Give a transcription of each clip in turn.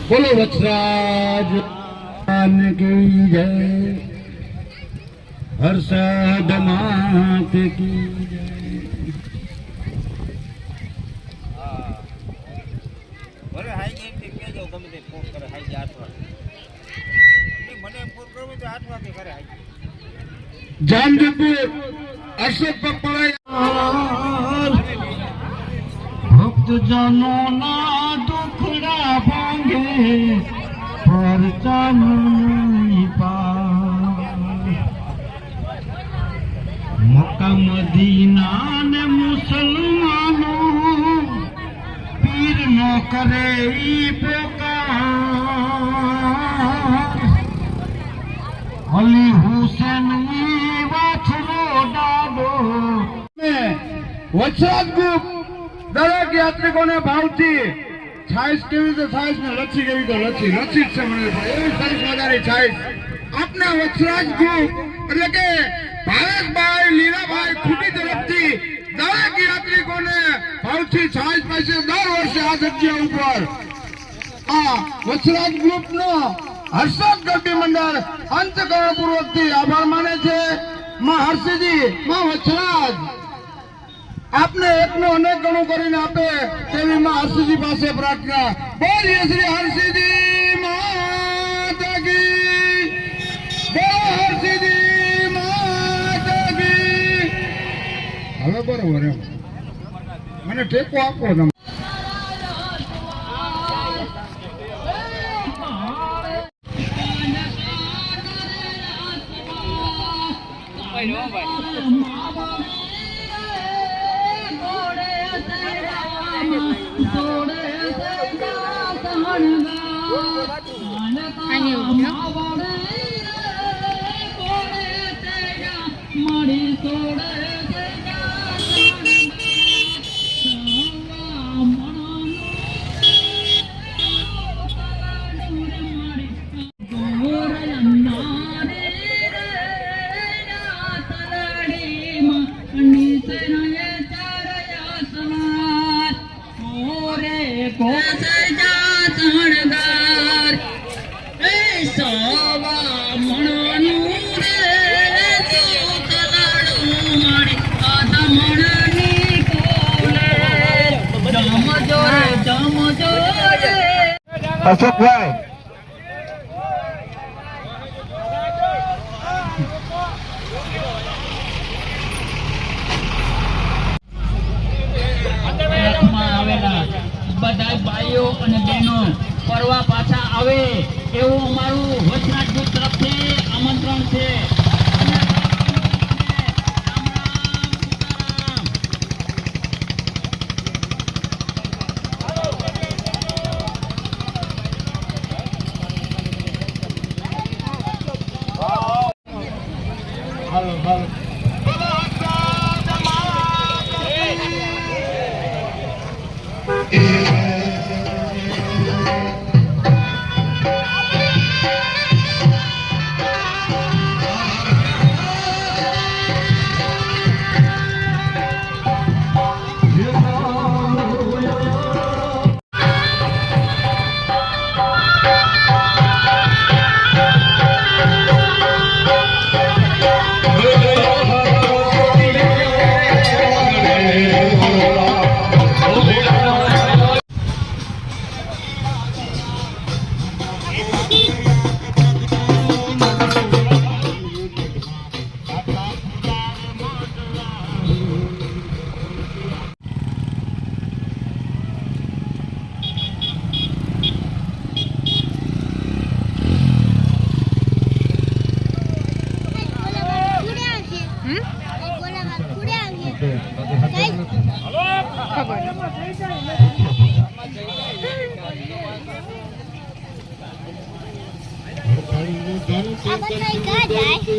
બોલો વચરાજ की जय, हर्षद मात की जय। ભલે હાઈ ગેમ થી કેજો ગમે તે ફોન કરે હાઈ 8 વાગે મને ફોન કરવો તો 8 વાગે કરે હાઈ જામજોધપુર અશોક પકડાય ભક્ત જનો ના દુખડા ભાંગે પરચાની મક્કા મદીના ને મુસલમાનો પીર નો કરે ઈ પોકાર અલી હુસેન ઈ વાછરો ડાડો વચરાજ ગ્રુપ દરેક યાત્રિકોને ભાવથી છાઈસ કેવી તો છાઈસ ને લચ્છી કેવી તો લચ્છી લચ્છી જ છે મને એવી સરસ મજાની છાઈસ આપના વચરાજ ગ્રુપ એટલે કે ભાવેશભાઈ લીલાભાઈ ખૂટી તરફથી દરેક યાત્રિકોને ભાવથી છાઈસ પાસે દર વર્ષે આ જગ્યા ઉપર આ વચરાજ ગ્રુપ નો હર્ષદ ગરબી મંડળ અંતકરણપૂર્વક થી આભાર માને છે માં હર્ષજી માં વચરાજ આપને એકનો અનેક ગણું કરીને આપે તેવી માં હર્ષજી પાસે પ્રાર્થના બોલીએ શ્રી હર્ષજી માતા કી બોલો હર્ષજી માતા કી હવે બરોબર એમ મને ટેકો આપો તમે અશોકભાઈ આવેલા બધા ભાઈઓ અને બહેનો ફરવા પાછા આવે એવું અમારું વચરાજ ગ્રુપ તરફથી આમંત્રણ છે।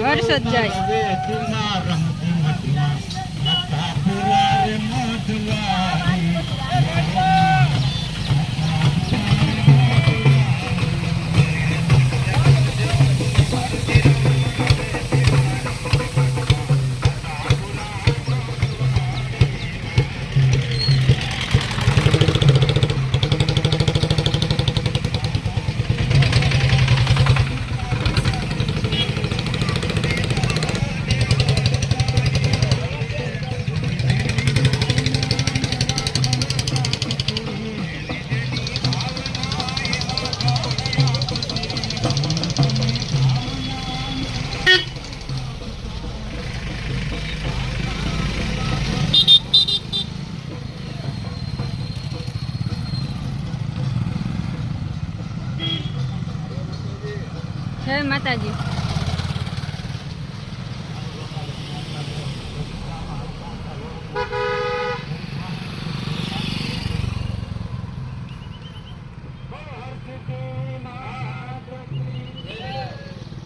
હર્ષદ જાય માતાજી. હર સિદ્ધિ